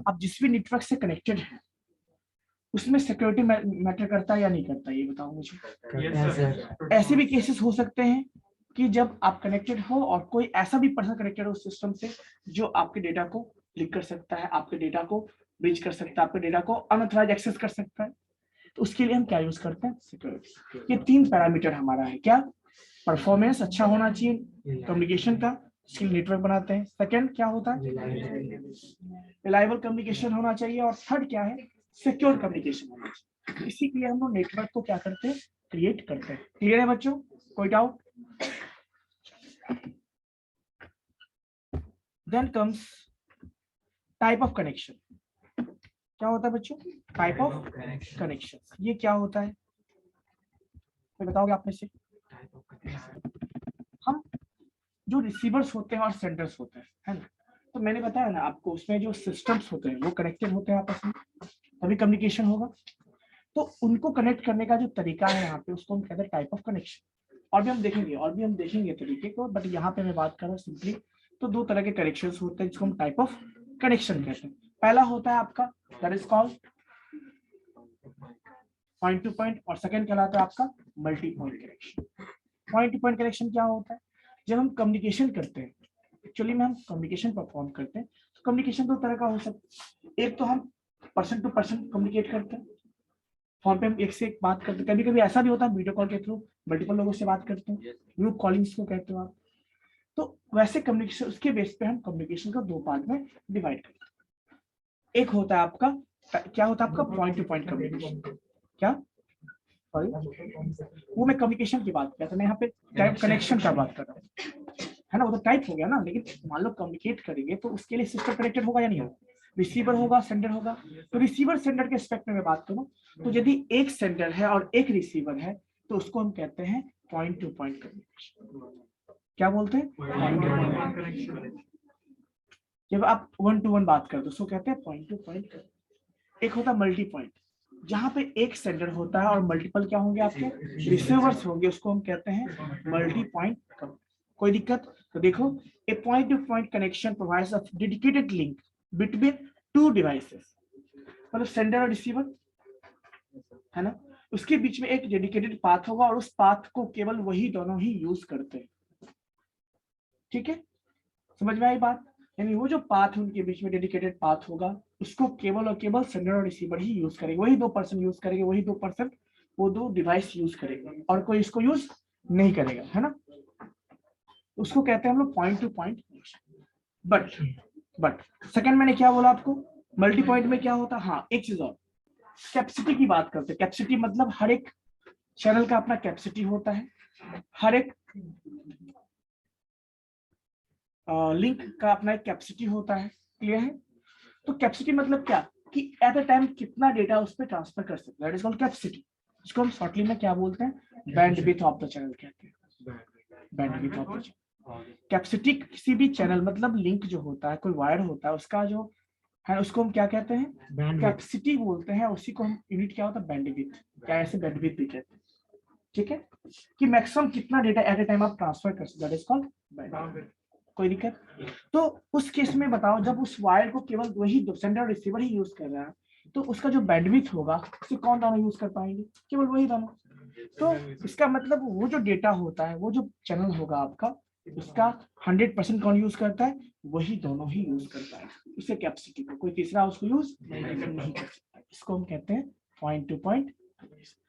आप जिस भी नेटवर्क से कनेक्टेड है उसमें सिक्योरिटी मैटर करता है या नहीं करता, ये बताओ मुझे। ऐसे भी केसेस हो सकते हैं कि जब आप कनेक्टेड हो और कोई ऐसा भी पर्सन कनेक्टेड हो सिस्टम से जो आपके डेटा को लीक कर सकता है, आपके डेटा को ब्रीच कर सकता है, आपके डेटा को अनऑथराइज एक्सेस कर सकता है। तो उसके लिए हम क्या यूज करते हैं? सिक्योरिटी। ये 3 पैरामीटर हमारा है। क्या? परफॉर्मेंस अच्छा होना चाहिए कम्युनिकेशन का, इसके लिए नेटवर्क बनाते हैं। सेकंड क्या होता है? रिलायबल कम्युनिकेशन होना चाहिए। और थर्ड क्या है? सिक्योर कम्युनिकेशन होना चाहिए। इसी के लिए हम लोग नेटवर्क को क्या करते हैं? क्रिएट करते हैं। क्लियर है बच्चों? कोई doubt? Then comes type of connection. क्या होता है बच्चों? Type of connection. ये क्या होता है, कोई बताओगे आप में से? हम जो रिसीवर्स होते हैं और सेंडर्स होते हैं, है ना, तो मैंने बताया ना आपको, उसमें जो सिस्टम्स होते हैं वो कनेक्टेड होते हैं आपस में, तभी कम्युनिकेशन होगा। तो उनको कनेक्ट करने का जो तरीका है यहाँ पे, उसको हम कहते हैं टाइप ऑफ कनेक्शन। और भी हम देखेंगे तरीके को, बट यहाँ पे मैं बात कर रहा हूँ सिंपली। तो 2 तरह के कनेक्शन होते हैं जिसको हम टाइप ऑफ कनेक्शन कहते हैं। पहला होता है आपका that is called point to point, और सेकंड कहलाता है आपका multi point connection. Point to point connection क्या होता है? जब हम कम्युनिकेशन करते हैं, एक्चुअली में हम कम्युनिकेशन परफॉर्म करते हैं, तो कम्युनिकेशन 2 तरह का हो सकता है। एक तो हम पर्सन टू पर्सन कम्युनिकेट करते हैं, फोन पे हम एक से एक बात करते हैं। कभी कभी ऐसा भी होता है वीडियो कॉल के थ्रू मल्टीपल लोगों से बात करते हैं, ग्रुप कॉलिंग्स को कहते हो आप। तो वैसे कम्युनिकेशन, उसके बेस पे हम कम्युनिकेशन को 2 पार्ट में डिवाइड करते हैं। एक होता है आपका, क्या होता है आपका? Point to point communication. क्या? सॉरी, वो मैं कम्युनिकेशन की बात कर रहा था, मैं यहाँ पे टाइप कनेक्शन का बात कर रहा हूँ, है ना। वो तो टाइप हो गया ना, लेकिन मान लो कम्युनिकेट करेंगे तो उसके लिए सिस्टम कनेक्टेड होगा या नहीं होगा? रिसीवर होगा, सेंडर होगा। तो रिसीवर सेंडर के एस्पेक्ट में मैं बात करूँ तो यदि एक सेंडर है और एक रिसीवर है तो उसको हम कहते हैं पॉइंट टू पॉइंट कम्युनिकेशन। क्या बोलते हैं? Point to point connection. जब आप 1 to 1 बात करते हो उसको कहते हैं पॉइंट टू पॉइंट। एक होता है मल्टी पॉइंट, जहां पे एक सेंडर होता है और मल्टीपल क्या होंगे आपके? रिसीवर्स होंगे, उसको हम कहते हैं मल्टी पॉइंट। कोई दिक्कत? तो देखो, a point to point connection provides a dedicated link between 2 devices, मतलब सेंडर और रिसीवर, है ना। उसके बीच में एक डेडिकेटेड पाथ होगा और उस पाथ को केवल वही दोनों ही यूज करते हैं। ठीक है, समझ में आई बात? यानी वो जो पाथ है उनके बीच में डेडिकेटेड पाथ होगा, उसको केवल और केवल सेंडर और रिसीवर ही यूज करेंगे, वही 2 पर्सन यूज करेंगे, वही 2 पर्सन वो 2 डिवाइस यूज करेंगे और कोई इसको यूज नहीं करेगा, है ना। उसको कहते हैं हम लोग point to point. But second मैंने क्या बोला आपको? मल्टी पॉइंट में क्या होता है? हाँ, एक चीज और, कैपेसिटी की बात करते हैं। कैपेसिटी मतलब हर एक चैनल का अपना कैपेसिटी होता है, हर एक लिंक का अपना एक कैपेसिटी होता है। क्लियर है? तो कैपेसिटी मतलब क्या कि एट अ टाइम कितना डेटा उस पर ट्रांसफर कर सकते हैं, दैट इज कॉल्ड कैपेसिटी। इसको हम शॉर्टली में क्या बोलते हैं? बैंडविड्थ ऑफ द चैनल कहते हैं। Bandwidth of the channel. Capacity किसी भी चैनल मतलब लिंक जो होता है, कोई वायर होता है, उसका जो है उसको हम क्या कहते हैं? कैपेसिटी बोलते हैं। उसी को हम यूनिट क्या होता है? बैंडविड्थ, क्या ऐसे बैंडविड्थ भी कहते हैं। ठीक है, कि मैक्सिमम कितना डेटा एट अ टाइम आप ट्रांसफर कर सकते, दैट इज कॉल्ड बैंडविड्थ। कोई दिक्कत? तो उस केस में बताओ, जब उस वायर को केवल वही सेंडर और रिसीवर ही यूज कर रहा है तो उसका जो बैंडविड्थ होगा उसे कौन दोनों यूज कर पाएंगे? केवल वही दोनों। तो इसका मतलब वो जो डेटा होता है, वो जो चैनल होगा आपका, उसका 100% कौन यूज करता है? वही दोनों ही यूज करता है। इसे कैपेसिटी को कोई तीसरा उसको यूज नहीं कर सकता। इसको हम कहते हैं point to point.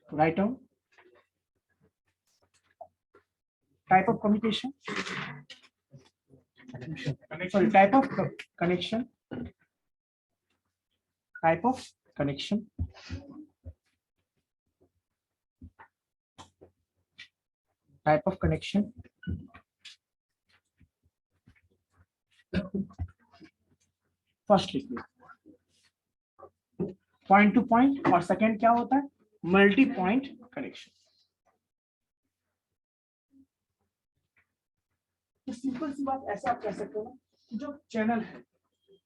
Right on type of communication, sorry, type of connection, type of connection, type of connection। First लिखिए पॉइंट टू पॉइंट, और सेकंड क्या होता है? Multi point connection. तो सिंपल सी बात ऐसा आप कह सकते हो ना, जो चैनल है,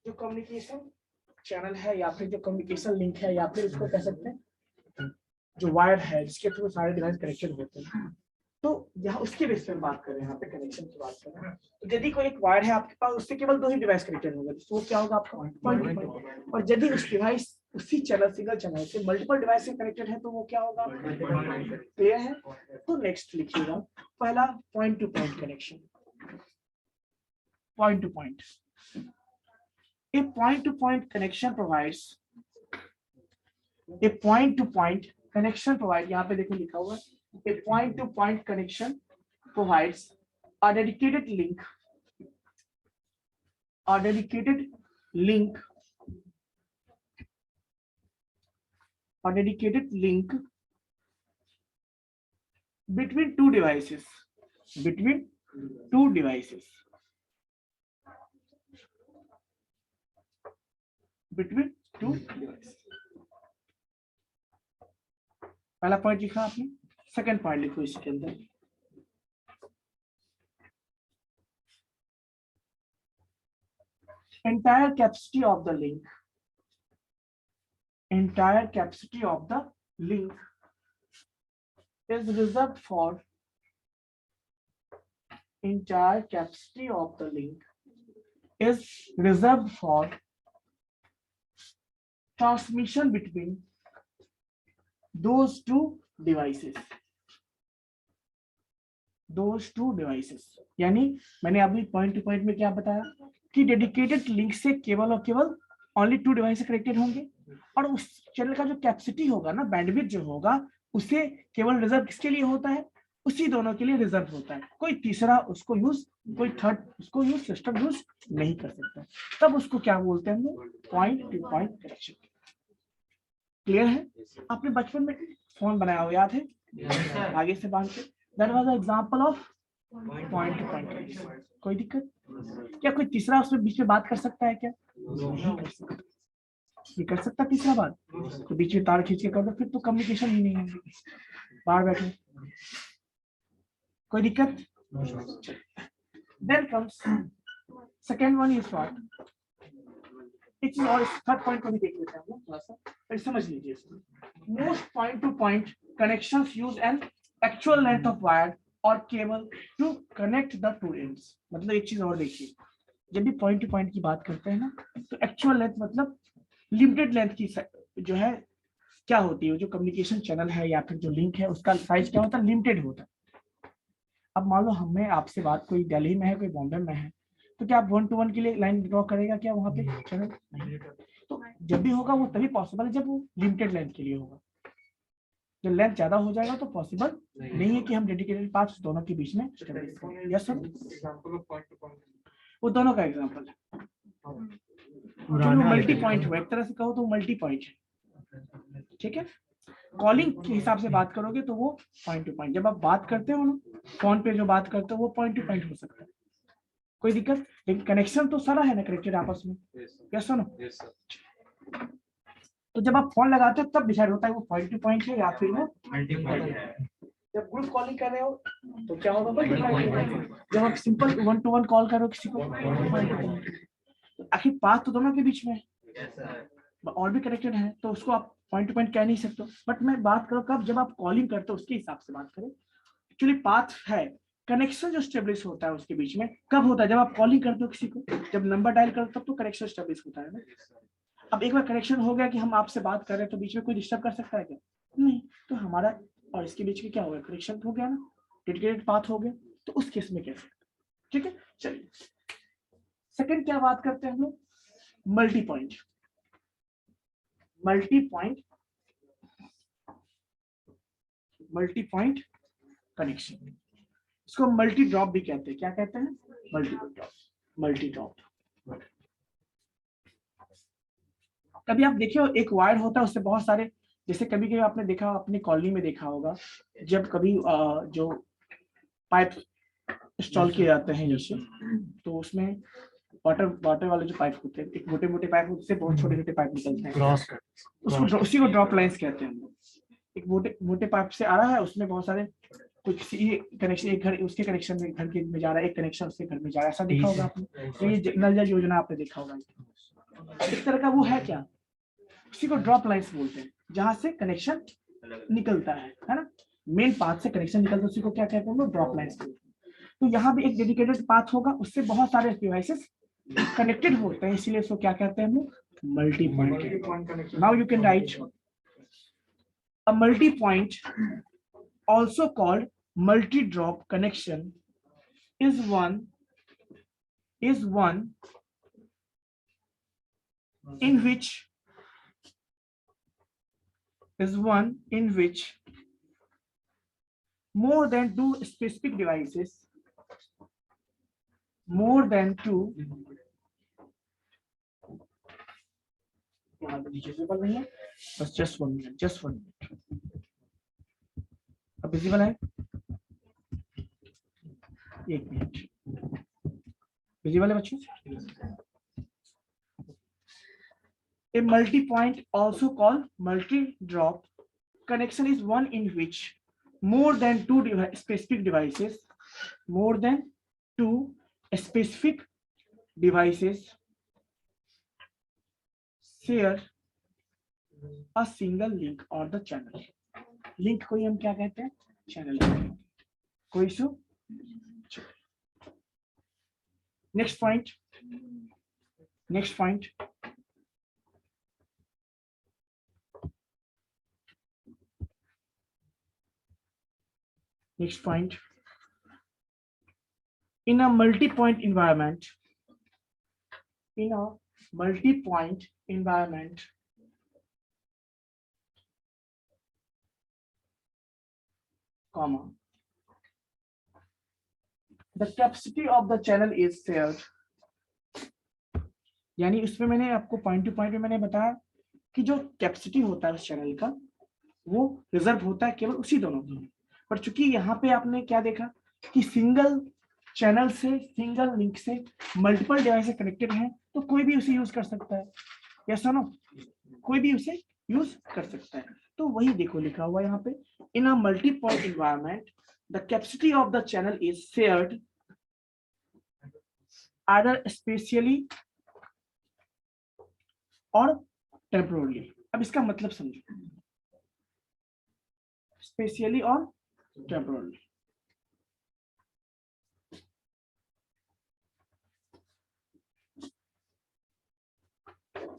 जो कम्युनिकेशन चैनल है या फिर जो कम्युनिकेशन लिंक है, या फिर इसको कह सकते हैं जो वायर है जिसके थ्रू सारे डिवाइस कनेक्टेड होते हैं, तो यहाँ उसके बेस पे बात कर रहे हैं, यहाँ पे कनेक्शन की बात कर रहे हैं। तो यदि कोई एक वायर है आपके पास, उससे केवल 2 ही डिवाइस कनेक्टेड होगा, तो वो क्या होगा आपका पॉइंट टू पॉइंट। और यदि उस डिवाइस उसी चैनल सिंगल चैनल से मल्टीपल डिवाइस से कनेक्टेड है तो वो क्या होगा, क्लियर है। तो नेक्स्ट लिखिएगा पहला point to point connection. Point to point, a point to point connection provides, a point to point connection provide, यहाँ पे देखो लिखा हुआ है, a point to point connection provides a dedicated link, a dedicated link, a dedicated link between two devices, between two devices, between two devices। पहला point लिखा आपने, second point लिखो इसके अंदर, entire capacity of the link, entire capacity of the link is reserved for, entire capacity of the link is reserved for transmission between those two devices, those two devices। यानी मैंने अभी point to point में क्या बताया कि dedicated link से केवल और केवल ओनली 2 डिवाइस कनेक्टेड होंगे, और उस चैनल का जो कैपेसिटी होगा ना, बैंडविड्थ जो होगा, उसे केवल रिजर्व किसके लिए होता है, उसी दोनों के लिए रिजर्व होता है। कोई तीसरा उसको यूज, कोई थर्ड उसको यूज, सिस्टम यूज नहीं कर सकता। तब उसको क्या बोलते हैं, point to point connection. Clear है। आपने बचपन में फोन बनाया हो, याद है, आगे से बांध के, that was example of point to point connection. कोई दिक्कत क्या, कोई तीसरा उसमें बीच में बात कर सकता है क्या, नहीं कर सकता। ये कर सकता तीसरा बात, तो बीच में तार खींच के कर दो, फिर तो कम्युनिकेशन ही नहीं है, बाहर बैठे। कोई दिक्कत। Then comes second one is what, एक चीज और, थर्ड पॉइंट को भी देख लेते हैं हम लोग थोड़ा सा, फिर समझ लीजिए इसमें। Most point to point connections use an actual length of wire और cable to connect the two ends. मतलब एक चीज और देखिए, जब भी पॉइंट टू पॉइंट की बात करते हैं ना, तो एक्चुअल लेंथ मतलब लिमिटेड लेंथ की जो है क्या होती है, जो कम्युनिकेशन चैनल है या फिर जो लिंक है उसका साइज क्या होता है, लिमिटेड होता है। अब मान लो हमें आपसे बात, कोई दिल्ली में है, कोई बॉम्बे में है, तो क्या आप 1 to 1 के लिए लाइन ड्रॉ करेगा क्या वहां पे चैनल? तो जब भी होगा वो तभी पॉसिबल है जब वो लिमिटेड लेंथ के लिए होगा। जब लेंथ ज्यादा हो जाएगा तो पॉसिबल नहीं है कि हम डेडिकेटेड पार्ट्स दोनों के बीच में स्टेबलिश करें। यस सर, वो दोनों का एग्जांपल है। चलो मल्टी पॉइंट हुआ, एक तरह से कहो तो मल्टी पॉइंट है, ठीक है। कॉलिंग के हिसाब से बात करोगे तो वो पॉइंट टू पॉइंट, जब आप बात करते हो ना फोन पे जो बात करते हो वो पॉइंट टू पॉइंट हो सकता है, कोई दिक्कत। लेकिन कनेक्शन तो सारा है ना कनेक्टेड आपस में, यस सुनो। तो जब आप फोन लगाते हो तब डिसाइड होता है वो पॉइंट टू पॉइंट है या फिर वो मल्टी पॉइंट है। जब ग्रुप कॉलिंग कर रहे हो तो क्या होगा, जब आप सिंपल 1 to 1 कॉल करो किसी को, आखिर बात तो दोनों के बीच में है और भी कनेक्टेड है, तो उसको आप पॉइंट टू पॉइंट कह नहीं सकते। बट मैं बात करूँ कब, जब आप कॉलिंग करते हो उसके हिसाब से बात करें। एक्चुअली पाथ है, कनेक्शन जो स्टेब्लिश होता है उसके बीच में कब होता है, जब आप कॉलिंग करते हो किसी को, जब नंबर डायल करते हो तब तो कनेक्शन स्टेब्लिश होता है ना। अब एक बार कनेक्शन हो गया कि हम आपसे बात कर रहे हैं, तो बीच में कोई डिस्टर्ब कर सकता है क्या? नहीं। तो हमारा और इसके बीच में क्या हो गया, कनेक्शन हो गया ना, डेडिकेटेड पाथ हो गया। तो उस केस में कैसे, ठीक है। चलिए सेकंड क्या बात करते हैं हम लोग, multi point. Multi point, multi point connection, इसको मल्टी ड्रॉप भी कहते हैं। क्या कहते हैं, मल्टी ड्रॉप, मल्टी ड्रॉप। कभी आप देखिए एक वायर होता है उससे बहुत सारे, जैसे कभी कभी आपने देखा, अपनी कॉलोनी में देखा होगा, जब कभी जो पाइप इंस्टॉल किए जाते हैं जैसे, तो उसमें वाटर वाले जो पाइप होते हैं, एक मोटे मोटे पाइप होते हैं, बहुत छोटे छोटे पाइप निकलते हैं, उसको उसी को ड्रॉप लाइंस कहते हैं हम लोग। एक मोटे मोटे पाइप से आ रहा है, उसमें बहुत सारे कुछ कनेक्शन, एक घर उसके कनेक्शन में घर के में जा रहा है, एक कनेक्शन उसके घर में जा रहा है, ऐसा देखा होगा आपने। तो ये नल जल योजना आपने देखा होगा, इस तरह का वो है क्या, उसी को ड्रॉप लाइंस बोलते हैं, जहां से कनेक्शन निकलता है ना। मेन पाथ से कनेक्शन निकलता है उसी को क्या कहते हैं हम लोग, ड्रॉप लाइंस। तो यहाँ भी एक डेडिकेटेड पाथ होगा, उससे बहुत सारे डिवाइसेस कनेक्टेड होते हैं, इसीलिए इसको क्या कहते हैं हम लोग, multi point connection. Now you can write a multi point also called multi-drop connection is one in which more than two specific devices, more than two visible नहीं है, बस just 1 minute अब विजिबल है, 1 मिनट विजिबल है बच्चों। A multi-point, also called multi-drop connection, is one in which more than two specific devices share a single link or the channel. Link को ही हम क्या कहते हैं, चैनल। कोई issue? Next point in a multi-point environment, comma, the capacity of the channel is shared, यानी उसमें मैंने आपको पॉइंट टू पॉइंट में मैंने बताया कि जो कैपेसिटी होता है उस चैनल का वो रिजर्व होता है केवल उसी दोनों की, पर चूंकि यहाँ पे आपने क्या देखा कि सिंगल चैनल से, सिंगल लिंक से मल्टीपल डिवाइसेस कनेक्टेड हैं, तो कोई भी उसे यूज कर सकता है, यस और नो, कोई भी उसे यूज कर सकता है। तो वही देखो लिखा हुआ यहाँ पे, in a multi point environment the capacity of the channel is shared either spatially or temporally. अब इसका मतलब समझो, spatially or temporally.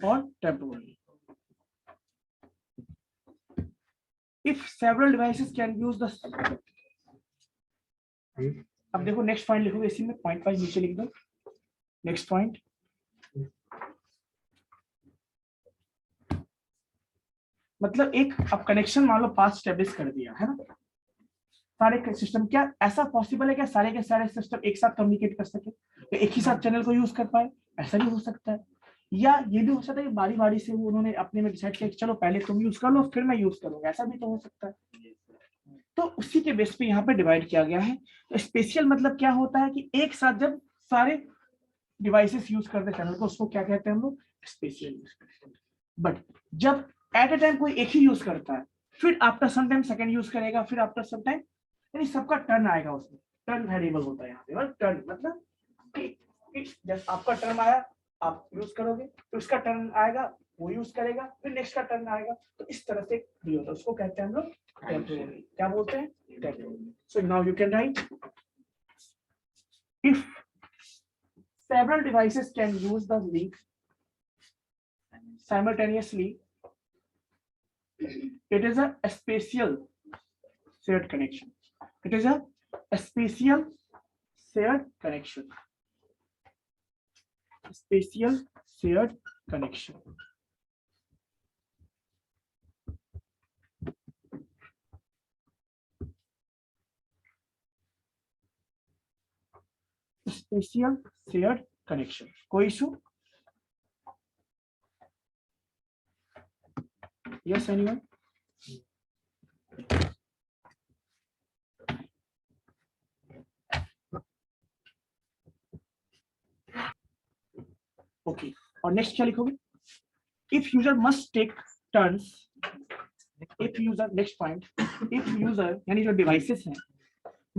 Or temporally, if several devices can use the, अब देखो नेक्स्ट पॉइंट लिखोगे इसी में, पॉइंट वाइज नीचे लिख दो। नेक्स्ट पॉइंट, मतलब एक अब कनेक्शन मान लो पास स्टैब्लिश कर दिया है ना, सारे सिस्टम, क्या ऐसा पॉसिबल है क्या सारे के सारे सिस्टम एक साथ कम्युनिकेट कर सके, या एक ही साथ चैनल को यूज कर पाए? ऐसा भी हो सकता है, या ये भी हो सकता है कि बारी बारी से वो उन्होंने अपने में डिसाइड किया कि चलो पहले तुम यूज कर लो फिर मैं यूज करूंगा, ऐसा भी तो हो सकता है। तो उसी के बेस पे यहाँ पे डिवाइड किया गया है। तो स्पेशल मतलब क्या होता है कि एक साथ जब सारे डिवाइसेस यूज करते हैं चैनल को, उसको क्या कहते हैं हम लोग, स्पेशल यूज करते हैं। बट जब एट ए टाइम कोई एक ही यूज करता है, फिर after some time second use करेगा, फिर आफ्टर सम टाइम, यानी सबका टर्न आएगा उसमें, टर्न वेरिएबल होता है यहाँ पे। टर्न मतलब जब आपका टर्न आया आप यूज करोगे, तो इसका टर्न आएगा वो यूज करेगा, फिर नेक्स्ट का टर्न आएगा, तो इस तरह से भी होता है, उसको कहते हैं हम लोग टेम्पोररी। क्या बोलते हैं, temporary. So now you can write, if several devices can use the link simultaneously, it is a spatial shared connection. It is a spatial shared connection. Spatial shared connection. Spatial shared connection. कोई issue? Yes, anyone? Okay. और next क्या लिखोगे? If user must take turns, if user, next point, if user यानी जो devices हैं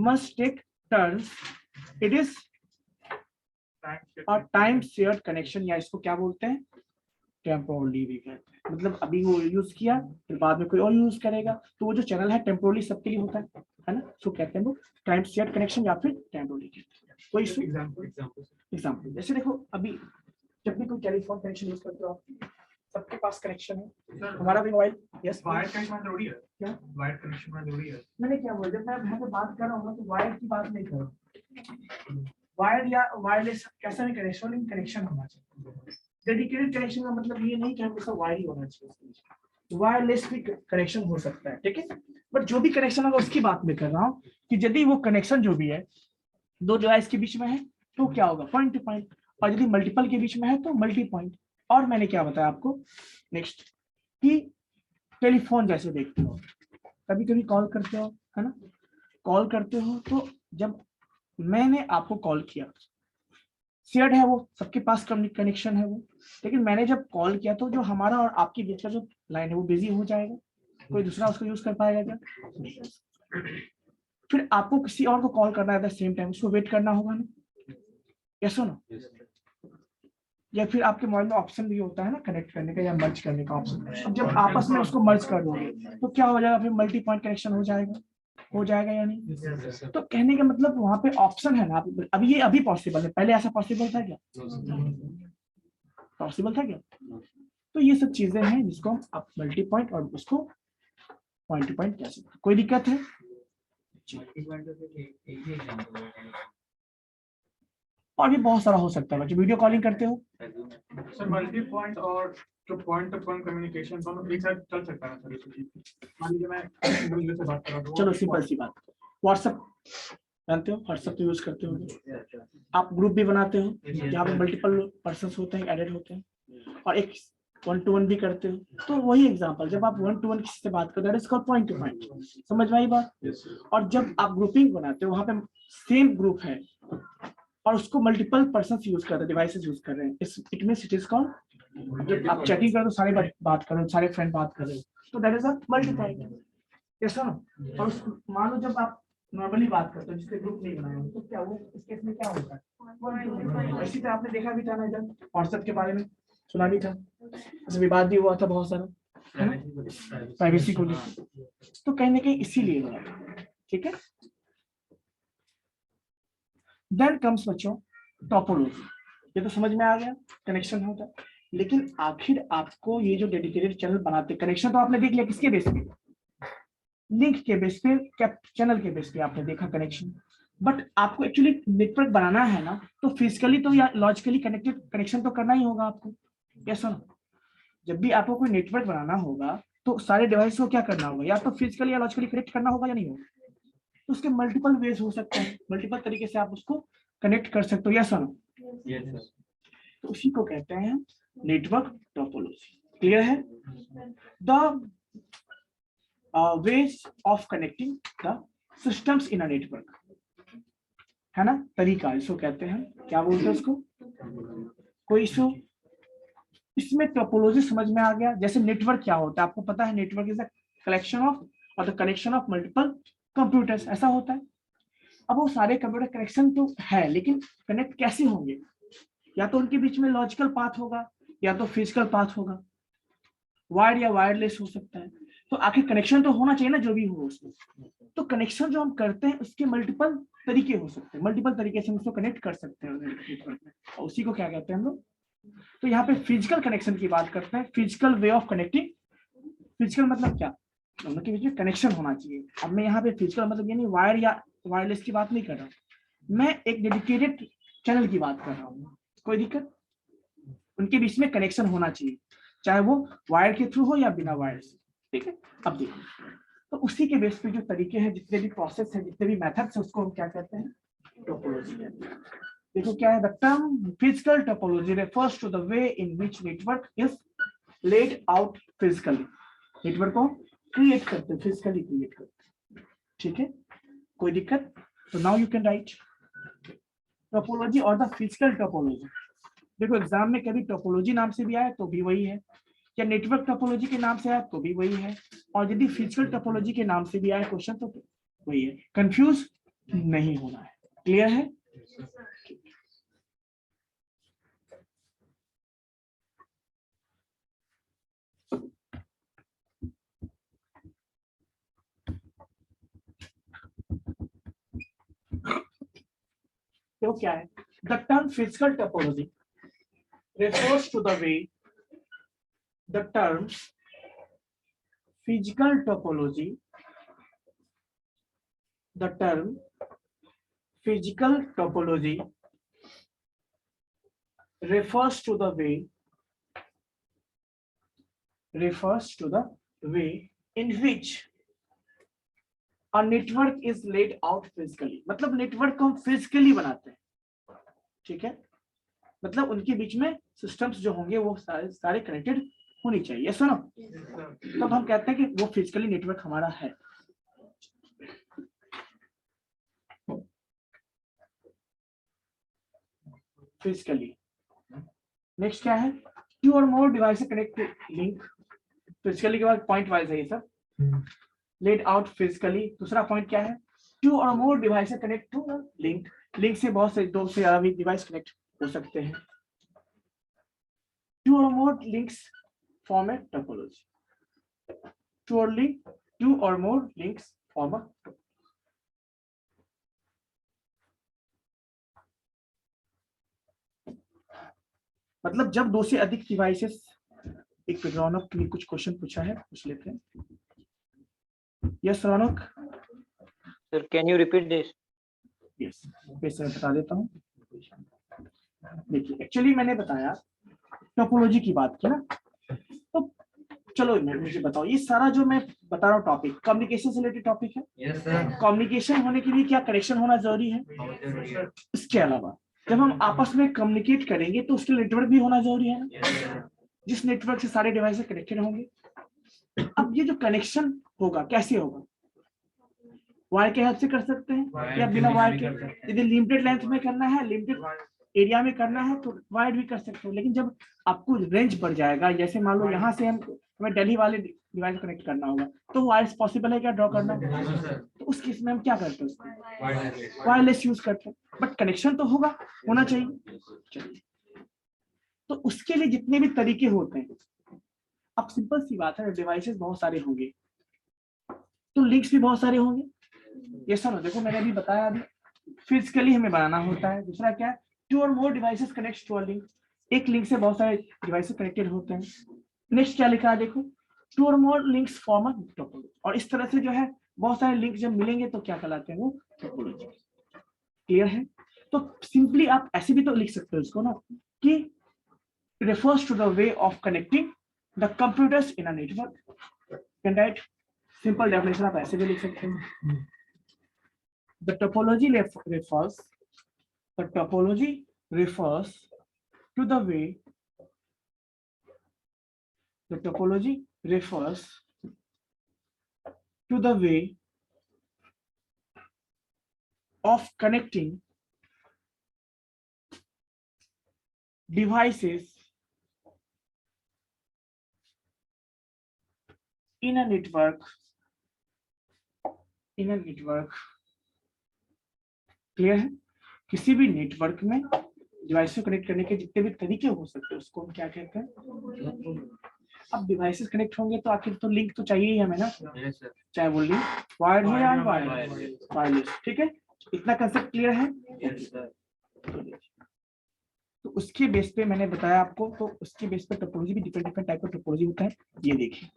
must take turns, it is a time shared connection, या इसको क्या बोलते हैं, टेम्पोरली भी कहते हैं, मतलब अभी वो यूज किया फिर बाद में कोई और यूज करेगा, तो वो जो चैनल है टेम्पोरली सबके लिए होता है ना, सो कहते हैं वो टाइम शेयर्ड कनेक्शन या फिर टेम्पोरली कहते हैं। कोई एग्जाम्पल जैसे देखो, अभी जब भी कोई टेलीफोन कनेक्शन यूज करते हो आप, सबके पास कनेक्शन है, हमारा भी मोबाइल, यस वायर कनेक्शन जरूरी है, क्या वायर कनेक्शन जरूरी है। मैंने क्या बोला, जब मैं यहाँ पे बात कर रहा हूँ ना तो वायर की बात नहीं कर रहा हूँ, वायर या वायरलेस कैसा भी कनेक्शन, लेकिन कनेक्शन होना चाहिए। डेडिकेटेड कनेक्शन का मतलब ये नहीं कि हमेशा वायर ही होना चाहिए, वायरलेस भी कनेक्शन हो सकता है, ठीक है। बट जो भी कनेक्शन होगा उसकी बात मैं कर रहा हूँ कि यदि वो कनेक्शन जो भी है दो डिवाइस के बीच में है तो क्या होगा, पॉइंट टू पॉइंट, और यदि मल्टीपल के बीच में है तो मल्टी पॉइंट। और मैंने क्या बताया आपको नेक्स्ट कि टेलीफोन जैसे देखते हो, कभी कभी कॉल करते हो, है ना, कॉल करते हो तो जब मैंने आपको कॉल किया, शेयर्ड है वो, सबके पास कनेक्शन है वो, लेकिन मैंने जब कॉल किया तो जो हमारा और आपके बीच का जो लाइन है वो बिजी हो जाएगा, कोई दूसरा उसको यूज कर पाएगा क्या? फिर आपको किसी और को कॉल करना है सेम टाइम, उसको वेट करना होगा ना, यस हो ना? या फिर आपके मोबाइल में ऑप्शन भी होता है ना कनेक्ट करने का या मर्ज करने का ऑप्शन, अब जब आपस में उसको मर्ज कर दोगे तो क्या हो जाएगा, फिर मल्टी पॉइंट कनेक्शन हो जाएगा या नहीं? तो कहने का मतलब वहां पे ऑप्शन है ना, अभी ये अभी पॉसिबल है, पहले ऐसा पॉसिबल था क्या? पॉसिबल था क्या? तो ये सब चीजें हैं जिसको आप मल्टी पॉइंट और उसको पॉइंट टू पॉइंट कह सकते हैं। कोई दिक्कत है? और भी बहुत सारा हो सकता है, जो वीडियो कॉलिंग करते हो सर मल्टी पॉइंट और जो पॉइंट टू पॉइंट कम्युनिकेशन दोनों एक साथ चल सकता है सर। मान लीजिए मैं इंग्लिश से बात कर रहा हूं, चलो सिंपल सी बात, व्हाट्सएप जानते हो, व्हाट्सएप तो यूज करते हो, आप ग्रुप भी बनाते हो जहाँ पे मल्टीपल पर्सन होते हैं, एडेड होते हैं, और एक वन टू वन भी करते हो, तो वही एग्जांपल, जब आप वन टू वन किसी से बात करते हो that is called point to point, समझ में आई बात? और जब आप ग्रुपिंग बनाते हो वहां पे सेम ग्रुप है और उसको मल्टीपल पर्सन यूज कर रहे हैं, डिवाइसेस यूज कर रहे हैं, it means it is called, जब आप चैटिंग कर रहे हो सारे बात कर रहे हो, सारे फ्रेंड बात कर रहे हो, तो that is a multi point, कैसा ना? और मान लो जब आप नॉर्मली बात करते हो जिसके ग्रुप नहीं बनाए हो, तो क्या वो इस केस में क्या होता है? इसी तरह आपने देखा भी था ना, इधर व्हाट्सएप के बारे में सुना भी था, ऐसे विवाद भी हुआ था बहुत सारा, है ना, प्राइवेसी को लेकर, तो कहीं ना कहीं इसीलिए हुआ, ठीक है। देन कम्स बच्चों टोपोलॉजी, ये तो समझ में आ गया, कनेक्शन होता है, लेकिन आखिर आपको ये जो डेडिकेटेड चैनल बनाते, कनेक्शन तो आपने देख लिया किसके बेस पे, लिंक के बेस पे, चैनल के बेस पे आपने देखा कनेक्शन, बट आपको एक्चुअली नेटवर्क बनाना है ना, तो फिजिकली तो या लॉजिकली कनेक्टेड कनेक्शन तो करना ही होगा आपको, यस ना? जब भी आपको कोई नेटवर्क बनाना होगा तो सारे डिवाइस को क्या करना होगा, या तो फिजिकली या लॉजिकली कनेक्ट करना होगा या नहीं होगा, तो उसके मल्टीपल वेज हो सकते हैं, मल्टीपल तरीके से आप उसको कनेक्ट कर सकते हो, यस ना? तो उसी को कहते हैं नेटवर्क टोपोलॉजी, क्लियर है? The ways of connecting the systems in a network, है ना, तरीका इसको कहते हैं, क्या बोलते हैं उसको, कोई इशू? इसमें टोपोलॉजी समझ में आ गया। जैसे नेटवर्क क्या होता है आपको पता है, network is the collection of or the connection of multiple computers, ऐसा होता है। अब वो सारे कंप्यूटर कनेक्शन तो है, लेकिन कनेक्ट कैसे होंगे, या तो उनके बीच में लॉजिकल पाथ होगा या तो फिजिकल पाथ होगा, वायर्ड या वायरलेस हो सकता है, तो आखिर कनेक्शन तो होना चाहिए ना जो भी हो उसमें। तो कनेक्शन जो हम करते हैं उसके मल्टीपल तरीके हो सकते हैं, मल्टीपल तरीके से हम उसको कनेक्ट कर सकते हैं नेटवर्क में, और उसी को क्या कहते हैं हम लोग। तो यहाँ पे फिजिकल कनेक्शन की बात करते हैं, physical way of connecting. Physical मतलब क्या, दोनों के बीच में कनेक्शन होना चाहिए। अब मैं यहाँ पे फिजिकल मतलब ये नहीं वायर या वायरलेस की बात नहीं कर रहा हूँ, मैं एक डेडिकेटेड चैनल की बात कर रहा हूँ, कोई दिक्कत, उनके बीच में कनेक्शन होना चाहिए, चाहे वो वायर के थ्रू हो या बिना वायर से, ठीक है। अब देखो, तो उसी के बेस पे जो तरीके हैं, जितने भी प्रोसेस है, जितने भी मेथड्स है, उसको हम क्या कहते हैं, टोपोलॉजी कहते हैं। देखो क्या है, the term physical topology refers to the way in which network is laid out physically, network को क्रिएट करते हैं, फिजिकली क्रिएट करते हैं, ठीक है, कोई दिक्कत? तो now you can write topology और द फिजिकल टोपोलॉजी। देखो एग्जाम में कभी टोपोलॉजी नाम से भी आया तो भी वही है, या नेटवर्क टोपोलॉजी के नाम से आया तो भी वही है, और यदि फिजिकल टोपोलॉजी के नाम से भी आया क्वेश्चन तो वही है, कंफ्यूज नहीं होना है, क्लियर है? तो क्या है, the term physical topology refers to the way the term physical topology the term physical topology refers to the way in which a network is laid out physically, मतलब नेटवर्क को हम फिजिकली बनाते हैं, ठीक है, मतलब उनके बीच में सिस्टम्स जो होंगे वो सारे कनेक्टेड होनी चाहिए, सुनो, तब हम कहते हैं कि वो फिजिकली नेटवर्क हमारा है। फिजिकली नेक्स्ट क्या है, two or more device connect link, physically के बाद पॉइंट वाइज है ये सब, लेड आउट फिजिकली। दूसरा पॉइंट क्या है, two or more device connect to link, link से बहुत से दो से ज्यादा भी डिवाइस कनेक्ट हो सकते हैं। Two or more links form a topology, two or more links form a, मतलब जब दो से अधिक डिवाइसेस, एक रौनक के लिए कुछ क्वेश्चन पूछा है, पूछ लेते हैं। Yes Raunak, sir can you repeat this? Yes, मैं बता देता हूँ। देखिए एक्चुअली मैंने बताया टोपोलॉजी की बात की ना, तो चलो मुझे बताओ, ये सारा जो मैं बता रहा हूँ टॉपिक कम्युनिकेशन से रिलेटेड टॉपिक है। Yes sir. कम्युनिकेशन होने के लिए क्या कनेक्शन होना जरूरी है? इसके अलावा जब हम आपस में कम्युनिकेट करेंगे तो उसके नेटवर्क भी होना जरूरी है ना, जिस नेटवर्क से सारे डिवाइस कनेक्टेड होंगे। अब ये जो कनेक्शन होगा कैसे होगा, वायर के हेल्प से कर सकते हैं या बिना वायर के, यदि लिमिटेड लेंथ में करना है, लिमिटेड एरिया में करना है तो वायर भी कर सकते हो। लेकिन जब आपको रेंज बढ़ जाएगा, जैसे मान लो यहाँ से हमें दिल्ली वाले डिवाइस कनेक्ट करना होगा, तो वायर्स पॉसिबल है क्या ड्रॉ करना? तो उस केस में हम क्या करते हैं, वायरलेस यूज करते हैं, बट कनेक्शन तो होगा, होना चाहिए। तो उसके लिए जितने भी तरीके होते हैं, अब सिंपल सी बात है, डिवाइसेस बहुत सारे होंगे तो लिंक्स भी बहुत सारे होंगे। ये सर देखो मैंने अभी बताया, अभी फिजिकली हमें बनाना होता है। दूसरा क्या है, two or more devices connect to a link, एक लिंक से बहुत सारे डिवाइसेस कनेक्टेड होते हैं। नेक्स्ट क्या लिखा है देखो, to or more links form a topology, और इस तरह से जो है बहुत सारे लिंक जब मिलेंगे तो क्या कहलाते हैं, वो टोपोलॉजी। क्लियर है? तो सिंपली आप ऐसे भी तो लिख सकते हो इसको ना, कि refers to the way of connecting the computers in a network, can write simple definition आप ऐसे भी लिख सकते हैं। The topology refers to the way, the topology refers to the way of connecting devices in a network, clear है? किसी भी network में डिवाइस को कनेक्ट करने के जितने भी तरीके हो सकते हैं उसको हम क्या कहते हैं। अब डिवाइसेस कनेक्ट होंगे तो आखिर तो लिंक तो चाहिए ही हमें ना, चाहे वो लिंक वायर्ड हो या वायरलेस, ठीक है? इतना कंसेप्ट क्लियर है? तो उसके बेस पे मैंने बताया आपको, तो उसके बेस पे टोपोलॉजी भी डिफरेंट टाइप का टोपोलॉजी होता है। ये देखिए,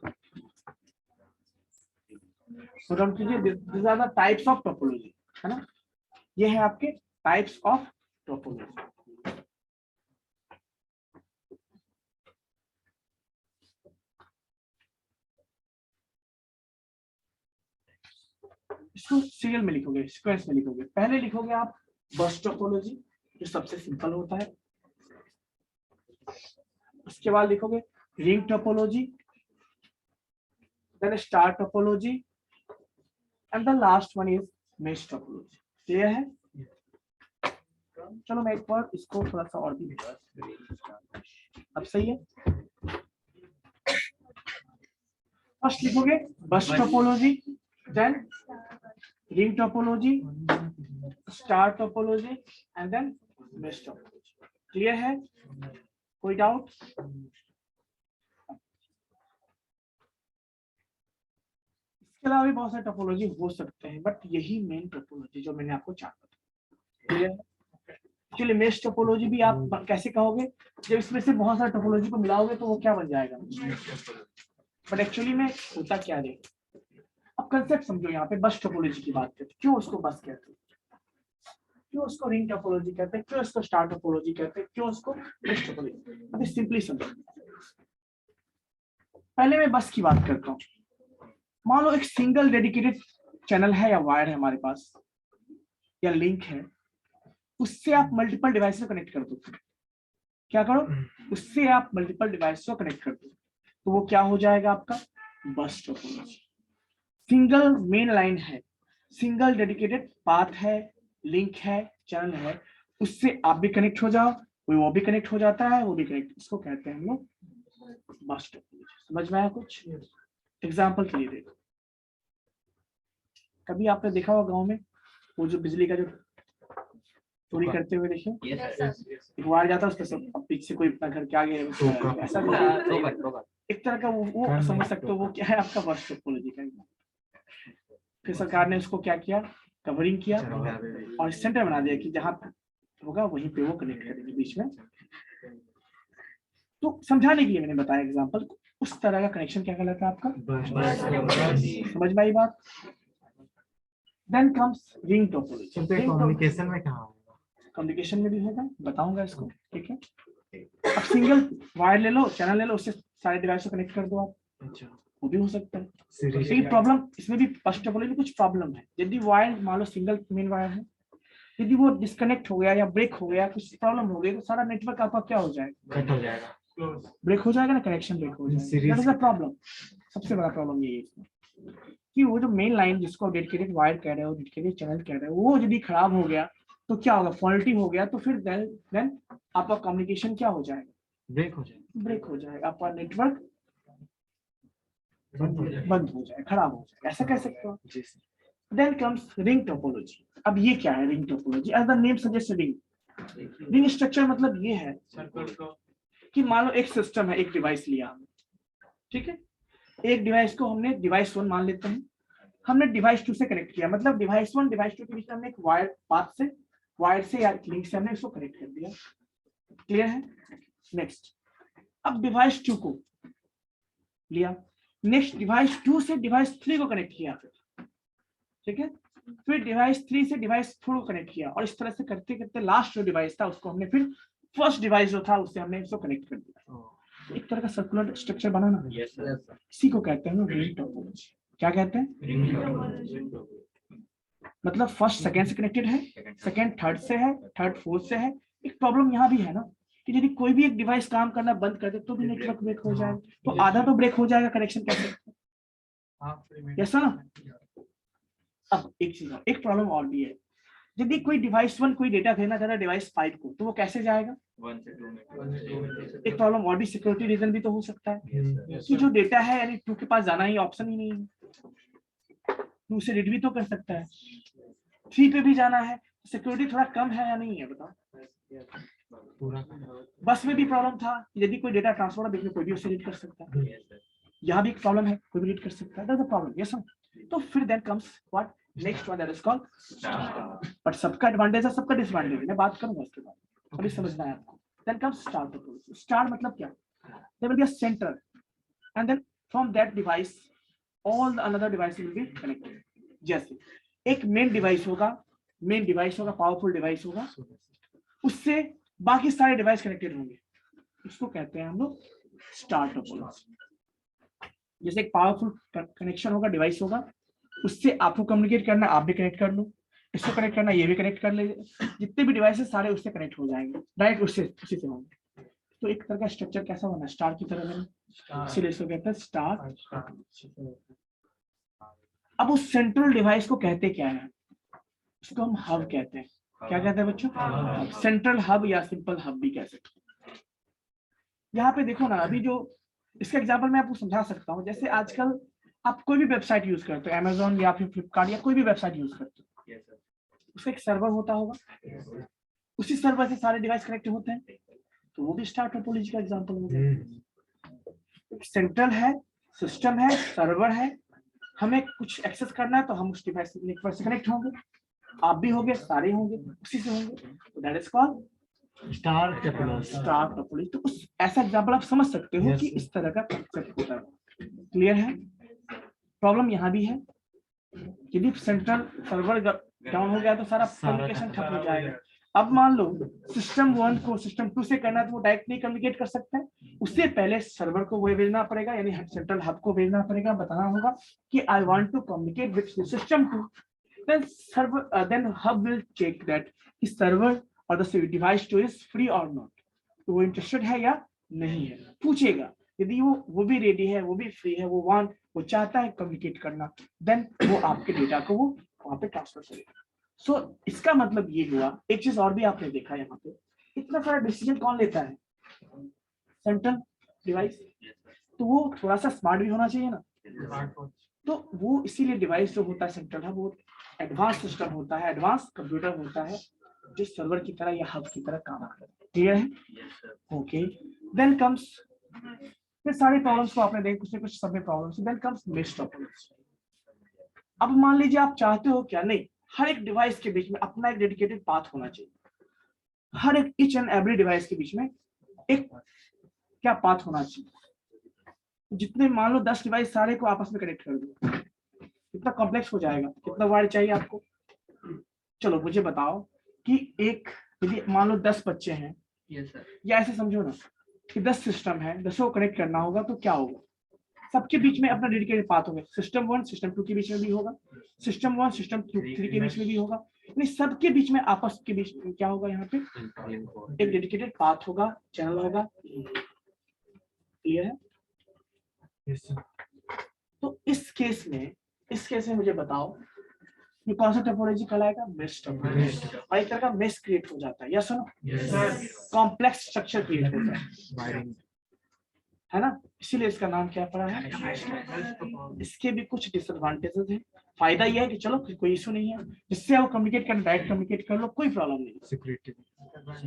these are the types of topology, है ना? ये है आपके टाइप्स ऑफ टोपोलॉजी। इसको सीरियल में लिखोगे, सीक्वेंस में लिखोगे। पहले लिखोगे आप बस टोपोलॉजी, जो सबसे सिंपल होता है। उसके बाद लिखोगे ring topology, then star topology, and the last one is mesh topology. Clear है? चलो मैं एक बार इसको थोड़ा सा और भी अब सही है। फर्स्ट लिखोगे bus topology, then ring topology, star topology, and then mesh topology. Clear है? कोई डाउट? इसके अलावा भी बहुत सारे टोपोलॉजी हो सकते हैं, बट यही मेन टोपोलॉजी जो मैंने आपको चार बताया। क्लियर है? एक्चुअली मेश टोपोलॉजी भी आप कैसे कहोगे, जब इसमें से बहुत सारे टोपोलॉजी को मिलाओगे तो वो क्या बन जाएगा, बट एक्चुअली में होता क्या है। अब कंसेप्ट समझो, यहाँ पे बस टोपोलॉजी की बात करते हैं, क्यों उसको बस कहते हैं, क्यों उसको रिंग टोपोलॉजी कहते हैं, क्यों उसको स्टार टोपोलॉजी कहते हैं, क्यों उसको मेश टोपोलॉजी। अभी सिंपली समझो, पहले मैं बस की बात करता हूँ। मान लो एक सिंगल डेडिकेटेड चैनल है या वायर है हमारे पास या लिंक है, उससे आप मल्टीपल डिवाइस को कनेक्ट कर दो। क्या करो, उससे आप मल्टीपल डिवाइस को कनेक्ट कर दो, तो वो क्या हो जाएगा आपका बस टोपोलॉजी। सिंगल मेन लाइन है, सिंगल डेडिकेटेड पाथ है, लिंक है, चैनल है, उससे आप भी कनेक्ट हो जाओ, वो भी कनेक्ट हो जाता है, वो भी कनेक्ट, इसको कहते हैं हम लोग बस टोपोलॉजी। समझ में आया कुछ? एग्जांपल के लिए देखो, कभी आपने देखा होगा गांव में वो जो बिजली का जो चोरी करते हुए देखे, एक वायर जाता है उस पर सब पीछे कोई अपना घर के आगे ऐसा एक तरह का वो समझ सकते हो, वो क्या है आपका बस टोपोलॉजी का। फिर सरकार ने उसको क्या किया, कवरिंग किया और सेंटर बना दिया कि जहां होगा वहीं पे वो कनेक्ट करेंगे बीच में। तो समझाने के लिए मैंने बताया एग्जांपल, उस तरह का कनेक्शन क्या कहलाता है आपका, समझ में आई बात। Then comes ring topology. Communication में कहाँ होगा, कम्युनिकेशन में भी होगा, बताऊंगा इसको, ठीक है। अब सिंगल वायर ले लो, चैनल ले लो, उससे सारे डिवाइस को कनेक्ट कर दो आप, अच्छा वो भी हो सकता है। लेकिन प्रॉब्लम इसमें भी फर्स्ट टोपोलॉजी में कुछ प्रॉब्लम है। यदि वायर मान लो सिंगल मेन वायर है, यदि वो डिस्कनेक्ट हो गया या ब्रेक हो गया, कुछ प्रॉब्लम हो गई, तो सारा नेटवर्क आपका क्या हो जाएगा, कट हो जाएगा, ब्रेक हो जाएगा ना, कनेक्शन ब्रेक हो जाएगा। That is a problem. सबसे बड़ा प्रॉब्लम यही है इसमें कि वो जो मेन लाइन जिसको डेडिकेटेड वायर कह रहे हो, डेडिकेटेड चैनल कह रहे हो, वो यदि खराब हो गया तो क्या होगा, फॉल्टी हो गया, तो फिर देन आपका कम्युनिकेशन क्या हो जाएगा, ब्रेक हो जाएगा, ब्रेक हो जाएगा, आपका नेटवर्क बंद हो जाए, खराब हो जाए, ऐसा कह सकते हो। Then comes ring topology. अब ये क्या है ring topology? As the name suggest, ring structure मतलब ये है कि मान लो एक सिस्टम है, एक डिवाइस लिया हमने, ठीक है, एक डिवाइस को हमने डिवाइस 1 मान लेते हैं, हमने डिवाइस 2 से कनेक्ट किया, मतलब डिवाइस 1 डिवाइस 2 के बीच में हमने एक वायर पाथ से, वायर से या लिंक से हमने इसको कनेक्ट कर दिया। क्लियर है? नेक्स्ट, अब डिवाइस 2 को लिया, नेक्स्ट डिवाइस 2 से डिवाइस 3 को कनेक्ट किया, ठीक है, फिर डिवाइस 3 से डिवाइस 4 को कनेक्ट किया, और इस तरह से करते करते लास्ट जो डिवाइस था उसको हमने फिर फर्स्ट डिवाइस जो था उससे हमने इसको कनेक्ट कर दिया। एक तरह का सर्कुलर स्ट्रक्चर बनाना, इसी को कहते हैं रिंग टोपोलॉजी। क्या कहते हैं? मतलब फर्स्ट सेकंड से कनेक्टेड है, सेकंड थर्ड से है, थर्ड फोर्थ से है। एक प्रॉब्लम यहाँ भी है ना कि यदि कोई भी एक डिवाइस काम करना बंद कर दे तो भी नेटवर्क ब्रेक हो जाए, तो आधा तो ब्रेक हो जाएगा कनेक्शन कैसे, यस ना। अब एक चीज, एक प्रॉब्लम और भी है, यदि कोई डिवाइस 1 कोई डेटा भेजना चाहता है डिवाइस 5 को, तो वो कैसे जाएगा? एक प्रॉब्लम और भी, सिक्योरिटी रीजन भी तो हो सकता है कि जो डेटा है यानी 2 के पास जाना ही ऑप्शन ही नहीं है, 2 से रीड भी तो कर सकता है, 3 पे भी जाना है, सिक्योरिटी थोड़ा कम है या नहीं है, बताओ। बस में भी प्रॉब्लम था, यदि कोई डेटा ट्रांसफर बीच में कोई भी उसे रीड कर सकता है, यहाँ भी एक प्रॉब्लम है, कोई भी रीड कर सकता है, दैट्स द प्रॉब्लम, यस। तो फिर then comes what, next one, that is called star. But सबका एडवांटेज है, सबका डिसएडवांटेज है, मैं बात करूंगा उसके बाद, अभी समझना है आपको। Then comes star topology. Star मतलब क्या, there will be a centre and then from that device all the another device will be connected. जैसे एक मेन डिवाइस होगा, पावरफुल डिवाइस होगा, उससे बाकी सारे डिवाइस कनेक्टेड होंगे, उसको कहते हैं हम लोग स्टार टोपोलॉजी। जैसे एक पावरफुल कनेक्शन होगा, डिवाइस होगा, उससे आपको कम्युनिकेट करना, आप भी कनेक्ट कर लो, इसको कनेक्ट करना, ये भी कनेक्ट कर ले, जितने भी डिवाइसेस सारे उससे कनेक्ट हो जाएंगे, डायरेक्ट उसी से होंगे। तो एक तरह का स्ट्रक्चर कैसा बना, स्टार की तरह बना, इसीलिए इसको कहते हैं स्टार। अब उस सेंट्रल डिवाइस को कहते क्या है, उसको हम हब कहते हैं। क्या कहते हैं बच्चों? सेंट्रल हब या सिंपल हब भी कह सकते हैं। यहाँ पे देखो ना, अभी जो इसका एग्जांपल मैं आपको समझा सकता हूँ, जैसे आजकल आप कोई भी वेबसाइट यूज करते हो, अमेजोन या फिर फ्लिपकार्ट या कोई भी वेबसाइट यूज करते हो, उसका एक सर्वर होता होगा, उसी सर्वर से सारे डिवाइस कनेक्ट होते हैं, तो वो भी स्टार टोपोलॉजी का एग्जांपल हो गया। सेंट्रल है, सिस्टम है, सर्वर है, हमें कुछ एक्सेस करना है तो हम उस डिवाइस नेटवर्क से कनेक्ट होंगे, आप भी होंगे, सारे होंगे, उसी से होंगे, तो that is called star topology. Star topology. तो उस ऐसा एग्जांपल आप समझ सकते हो Yes, कि इस तरह का कंसेप्ट होता है। क्लियर है? प्रॉब्लम यहाँ भी है, यदि सेंट्रल सर्वर डाउन हो गया तो सारा कम्युनिकेशन ठप हो जाएगा। अब मान लो सिस्टम 1 को सिस्टम 2 से करना है तो वो डायरेक्ट नहीं कम्युनिकेट कर सकता है, उससे पहले सर्वर को वो भेजना पड़ेगा, यानी सेंट्रल हब को भेजना पड़ेगा, बताना होगा कि I want to communicate with system 2, then server then hub will check that the server or the device 2 is free or not, तो वो इंटरेस्टेड है या नहीं है, पूछेगा। यदि वो भी रेडी है, वो भी फ्री है, वो चाहता है कम्युनिकेट करना, देन वो आपके डेटा को वो वहां पे ट्रांसफर करेगा। सो इसका मतलब ये हुआ, एक चीज और भी आपने देखा यहाँ पे, इतना सारा डिसीजन कौन लेता है? Central device. तो वो थोड़ा सा स्मार्ट भी होना चाहिए ना, तो वो इसीलिए डिवाइस जो होता है सेंट्रल हब, वो एडवांस सिस्टम होता है, एडवांस कंप्यूटर होता है, जो सर्वर की तरह या हब की तरह काम करता है। क्लियर है? ओके, देन कम्स, फिर सारी प्रॉब्लम्स को आपने देखा, कुछ न कुछ सब में problems, then comes mesh topology. अब मान लीजिए आप चाहते हो क्या, नहीं, हर एक डिवाइस के बीच में अपना एक डेडिकेटेड पाथ होना चाहिए, हर एक ईच एंड एवरी डिवाइस के बीच में एक क्या पाथ होना चाहिए, जितने मान लो 10 डिवाइस सारे को आपस में कनेक्ट कर दो, कितना कॉम्प्लेक्स हो जाएगा, कितना वायर चाहिए आपको। चलो मुझे बताओ कि एक, यदि मान लो 10 बच्चे हैं, या ऐसे समझो ना कि 10 सिस्टम है, 10 को कनेक्ट करना होगा, तो क्या होगा, सबके बीच में अपना डेडिकेटेड पाथ होगा, सिस्टम 1 सिस्टम 2 के बीच में भी होगा, सिस्टम 1 सिस्टम 3 के बीच में भी होगा, यानी सबके बीच में आपस के बीच में क्या होगा, यहाँ पे एक डेडिकेटेड पाथ होगा, चैनल होगा। क्लियर है? तो इस केस में मुझे बताओ ये कौन सा टोपोलॉजी कहलाएगा? Mesh topology. और एक तरह का मेश क्रिएट हो जाता है, या सुनो, कॉम्प्लेक्स स्ट्रक्चर क्रिएट होता है ना, इसीलिए इसका नाम क्या पड़ा है? इसके भी कुछ डिसएडवांटेजेस हैं। फायदा यह है कि चलो कोई इशू नहीं है, जिससे आप कम्युनिकेट करना, डायरेक्ट कम्युनिकेट कर लो, कोई प्रॉब्लम नहीं।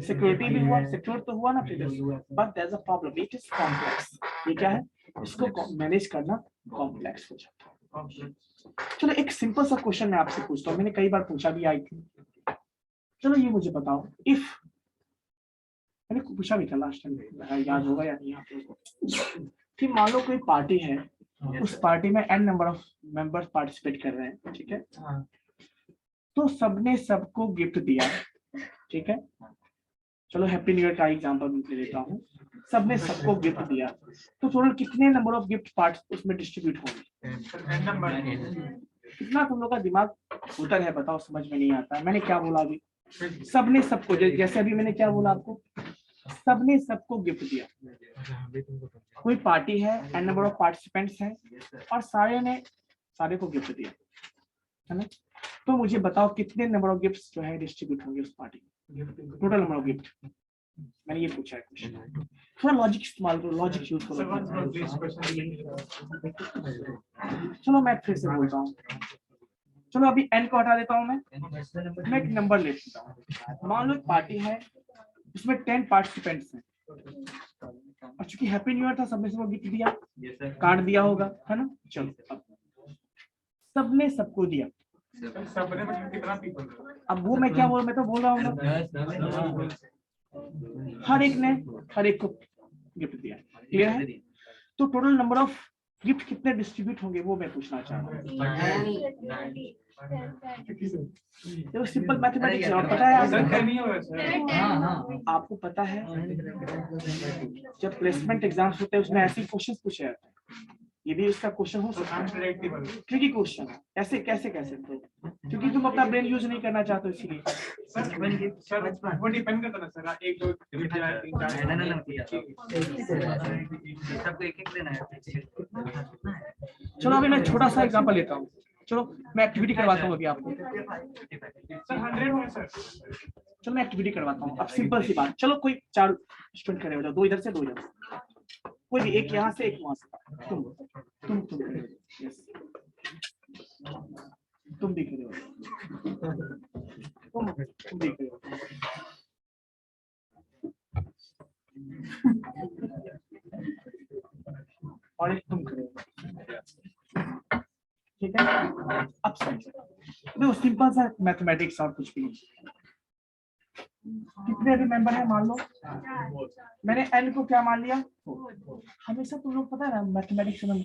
सिक्योरिटी भी हुआ, सिक्योर तो हुआ ना previous, but there is a problem, it is complex. ये क्या है? इसको मैनेज करना कॉम्प्लेक्स हो जाता है। चलो एक सिंपल सा क्वेश्चन मैं आपसे पूछता हूँ, मैंने कई बार पूछा भी, आई थी। चलो ये मुझे बताओ, इफ, मैंने पूछा भी था लास्ट टाइम, याद होगा या नहीं आपको, कि मान लो कोई पार्टी है, उस पार्टी में n number of members participate कर रहे हैं, ठीक है, तो सबने सबको गिफ्ट दिया, ठीक है, चलो हैप्पी न्यू ईयर का एग्जांपल ले लेता हूँ, सबने सबको गिफ्ट दिया, तो टोटल कितने नंबर ऑफ गिफ्ट पार्ट्स उसमें डिस्ट्रीब्यूट होंगे? कितना तुम लोग का दिमाग उतर है बताओ, समझ में नहीं आता। मैंने क्या बोला अभी? सबने सबको, जैसे अभी मैंने क्या बोला आपको, सबने सबको गिफ्ट दिया। कोई पार्टी है, एन नंबर ऑफ पार्टिसिपेंट्स हैं, और सारे को गिफ्ट दिया, है ना, तो मुझे बताओ कितने नंबर ऑफ गिफ्ट्स जो है डिस्ट्रीब्यूट होंगे उस पार्टी में, टोटल नंबर ऑफ गिफ्ट। मैंने ये पूछा है क्वेश्चन, थोड़ा लॉजिक इस्तेमाल करो, लॉजिक यूज करो। चलो मैं फिर से बोलता हूँ, चलो अभी n को हटा देता हूँ, मैं एक नंबर ले लेता हूँ। मान लो एक पार्टी है, उसमें 10 पार्टिसिपेंट्स हैं, और चूंकि हैप्पी न्यू ईयर था, सबने सबको गिफ्ट दिया, कार्ड दिया होगा, है ना। चलो सबने सबको दिया, सबने मतलब कितना पीपल? अब वो मैं क्या बोल, मैं तो बोल रहा हूँ हर एक को गिफ्ट दिया। क्लियर है? तो टोटल नंबर ऑफ गिफ्ट कितने डिस्ट्रीब्यूट होंगे वो मैं पूछना चाह रहा हूँ। देखो सिंपल मैथमेटिक्स है, और पता है आपको पता है जब प्लेसमेंट एग्जाम्स होते हैं उसमें ऐसे क्वेश्चन पूछे जाते हैं, ये भी इसका क्वेश्चन हो सकता है, ट्रिकी क्वेश्चन है। ऐसे कैसे क्योंकि तुम अपना ब्रेन यूज नहीं करना चाहते हो, इसीलिए। सर वो डिपेंड करता है सर, एक दो सबको एक देना है। चलो अभी मैं छोटा सा एग्जांपल लेता हूँ, चलो मैं एक्टिविटी करवाता हूँ अभी आपको। सर 100 होंगे सर। चलो मैं एक्टिविटी करवाता हूँ, अब सिंपल सी बात, चलो कोई 4 स्टूडेंट खड़े हो जाओ, 2 इधर से 2 इधर से, कोई भी एक यहाँ से एक वहां से, तुम भी खड़े हो, तुम भी खड़े हो, और एक तुम खड़े हो, ठीक है। अब देखो सिंपल सा मैथमेटिक्स और कुछ भी नहीं। कितने भी मेंबर है मान लो, मैंने n को क्या मान लिया, हमेशा तुम लोग पता है ना मैथमेटिक्स में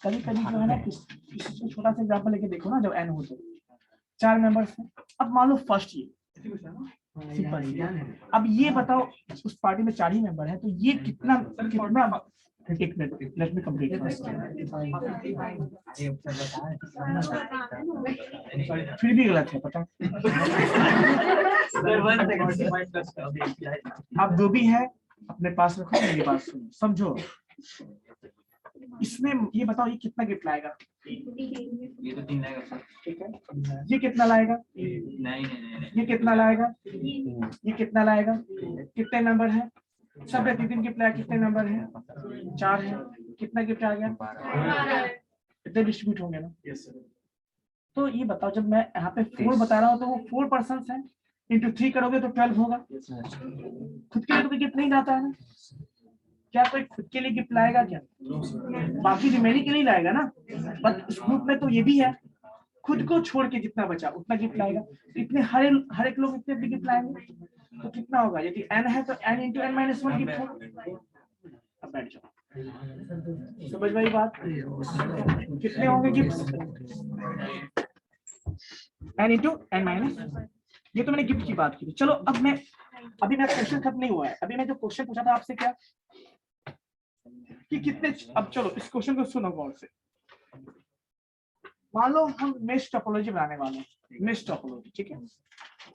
कभी कभी जो है ना किसी छोटा सा एग्जांपल लेके देखो ना, जब n हो तो 4 मेंबर्स हैं। अब मान लो फर्स्ट ये सिंपल, अब ये बताओ उस पार्टी में 4 ही मेंबर है, तो ये कितना कितना, एक मिनट लेट मी कंप्लीट फिर भी गलत है पता। आप जो भी है अपने पास रखो, मेरी बात सुनो समझो। इसमें ये बताओ ये कितना गिफ्ट लाएगा, ये तो 3 लाएगा सर। ठीक है, ये कितना लाएगा, नहीं ये कितना लाएगा, ये कितना लाएगा, कितने नंबर है, सब 3 गिफ्ट लाया, कितने नंबर है, 4 है, कितना गिफ्ट आ गया, कितने डिस्ट्रीब्यूट होंगे ना। तो ये बताओ जब मैं यहाँ पे 4 बता रहा हूँ तो वो 4 पर्सन है, इंटू 3 करोगे तो 12 होगा। खुद के लिए तो गिफ्ट नहीं जाता है ना, क्या कोई खुद के लिए गिफ्ट लाएगा क्या, बाकी रिमेनिंग के लिए लाएगा ना, बट इस ग्रुप में तो ये भी है, खुद को छोड़ के जितना बचा उतना गिफ्ट लाएगा। तो इतने हर एक लोग इतने भी गिफ्ट लाएंगे तो कितना होगा, यदि n है तो n into n minus 1 gift होगा। अब बैठ जाओ, समझ में आई बात, कितने होंगे gift, n into n minus, ये तो मैंने गिफ्ट की बात की। चलो अब मैं अभी मेरा क्वेश्चन खत्म नहीं हुआ है, अभी मैं जो क्वेश्चन पूछा था आपसे क्या कि कितने, अब चलो इस क्वेश्चन को सुनो गौर से। मान लो हम मेश टोपोलॉजी बनाने वाले हैं, मेश टोपोलॉजी, ठीक है।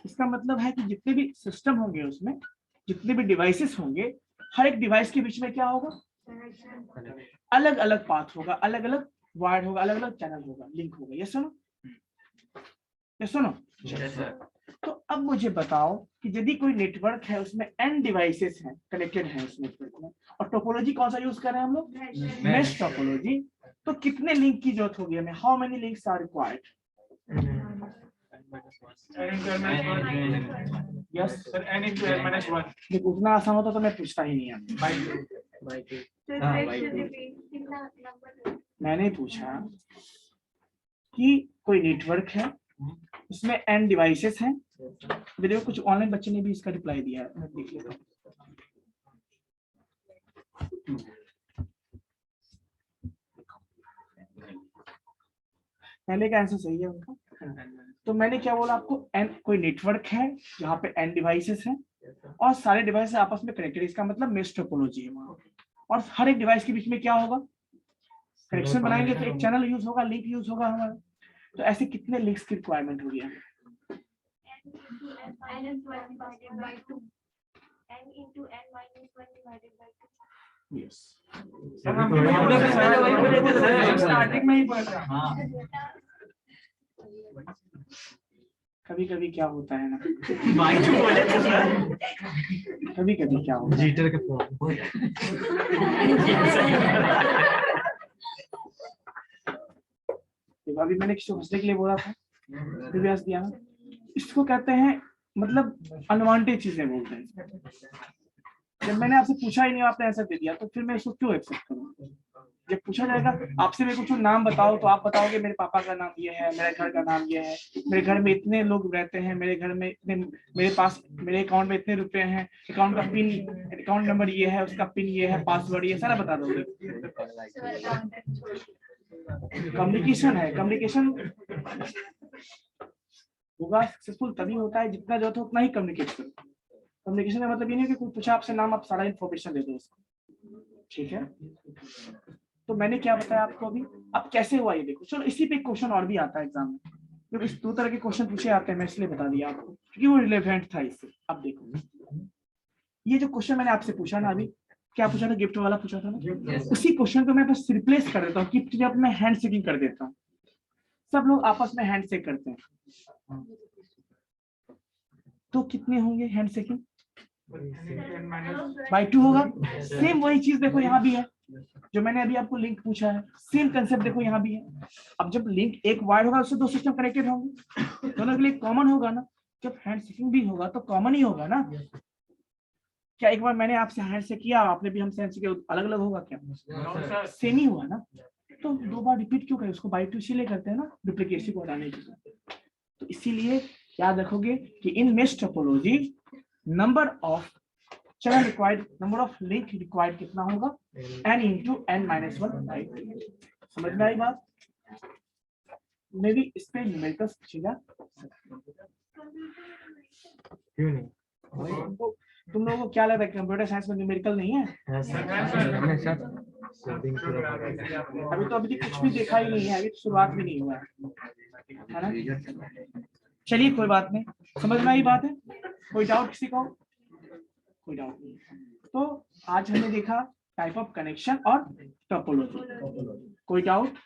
इसका मतलब है कि जितने भी सिस्टम होंगे उसमें जितने भी डिवाइसेस होंगे, हर एक डिवाइस के बीच में क्या होगा, अलग अलग पाथ होगा, अलग अलग वायर होगा, अलग अलग चैनल होगा, लिंक होगा। ये सुनो, ये सुनो। तो अब मुझे बताओ कि यदि कोई नेटवर्क है उसमें n डिवाइसेस हैं कनेक्टेड हैं उस नेटवर्क में, और टोपोलॉजी कौन सा यूज कर रहे हैं हम लोग, मेश टोपोलॉजी, तो कितने लिंक की जरूरत होगी हमें, how many links are required, yes sir n into n minus 1 देखो उतना आसान होता तो मैं पूछता ही नहीं है। मैंने पूछा कि कोई नेटवर्क है उसमें n डिवाइसेस हैं, देखो कुछ ऑनलाइन बच्चे ने भी इसका रिप्लाई दिया है, मैं देख लेता हूँ। पहले का आंसर सही है उनका। तो मैंने क्या बोला आपको, n कोई नेटवर्क है जहाँ पे n डिवाइसेस हैं और सारे डिवाइस आपस में कनेक्टेड, इसका मतलब मेश टोपोलॉजी है वहाँ। और हर एक डिवाइस के बीच में क्या होगा, कनेक्शन बनाएंगे तो एक चैनल यूज होगा, लिंक यूज होगा हमारा। तो ऐसे कितने लिंक्स की रिक्वायरमेंट होगी हमें, यस स्टार्टिंग में ही पढ़ा। कभी कभी क्या होता है ना, कभी कभी क्या होता है, जीटर के अभी मैंने किसी को हंसने के लिए बोला था, फिर भी हंस दिया ना। इसको कहते हैं मतलब अनवांटेड चीजें बोलते हैं। जब मैंने आपसे पूछा ही नहीं आपने आंसर दे दिया तो फिर मैं इसको क्यों एक्सेप्ट करूँ। जब पूछा जाएगा आपसे मेरे को कुछ नाम बताओ तो आप बताओगे मेरे पापा का नाम ये है, मेरे घर का नाम ये है, मेरे घर में इतने लोग रहते हैं, मेरे घर में इतने, मेरे पास मेरे अकाउंट में इतने रुपए हैं, अकाउंट का पिन, अकाउंट नंबर ये है, उसका पिन ये है, पासवर्ड ये सारा बता दोगे। कम्युनिकेशन है, कम्युनिकेशन होगा सक्सेसफुल तभी होता है जितना जरूरत हो उतना ही कम्युनिकेट करो। कम्युनिकेशन का मतलब ये नहीं कि कोई पूछा आपसे नाम आप सारा इन्फॉर्मेशन दे दो उसको, ठीक है। तो मैंने क्या बताया आपको अभी, अब कैसे हुआ ये देखो। चलो इसी पे क्वेश्चन और भी आता है एग्जाम में, क्योंकि इस 2 तरह के क्वेश्चन पूछे आते हैं, मैं इसलिए बता दिया आपको क्योंकि वो रिलेवेंट था इससे। अब देखो ये जो क्वेश्चन मैंने आपसे पूछा ना अभी, क्या पूछा था, गिफ्ट वाला पूछा था ना, उसी क्वेश्चन को मैं बस रिप्लेस कर देता हूँ, गिफ्ट जब मैं हैंड शेकिंग कर देता हूँ, सब लोग आपस में हैंड शेक करते हैं, तो कितने होंगे हैंड शेकिंग, बाई 2 होगा। सेम वही चीज देखो यहाँ भी है, जो मैंने अभी आपको लिंक पूछा है, सेम कंसेप्ट देखो यहाँ भी है। अब जब लिंक एक वायर होगा उससे 2 सिस्टम कनेक्टेड होंगे, दोनों के लिए कॉमन होगा ना, जब हैंड शेकिंग भी होगा तो कॉमन ही होगा ना। क्या एक बार मैंने आपसे हैंड शेक किया, आपने भी हमसे हैंड शेक किया, अलग अलग होगा क्या, सेम ही हुआ ना। तो 2 बार रिपीट क्यों करें उसको, बाई 2 इसीलिए करते हैं ना, डुप्लीकेसी को हटाने के लिए। तो इसीलिए याद रखोगे कि in mesh topology number of channel required, number of link required कितना होगा, n into n-1/2। समझ में आई बात? मे भी इस पे न्यूमेरिकल्स पूछेगा। क्यों नहीं? तुम लोगों को क्या लगता है कंप्यूटर साइंस में न्यूमेरिकल नहीं है? अभी तो अभी कुछ भी देखा ही नहीं है, अभी तो शुरुआत भी नहीं हुआ है ना। चलिए कोई बात नहीं, समझ में आई बात है? कोई डाउट किसी को? कोई डाउट नहीं। तो आज हमने देखा टाइप ऑफ कनेक्शन और टोपोलॉजी। कोई डाउट?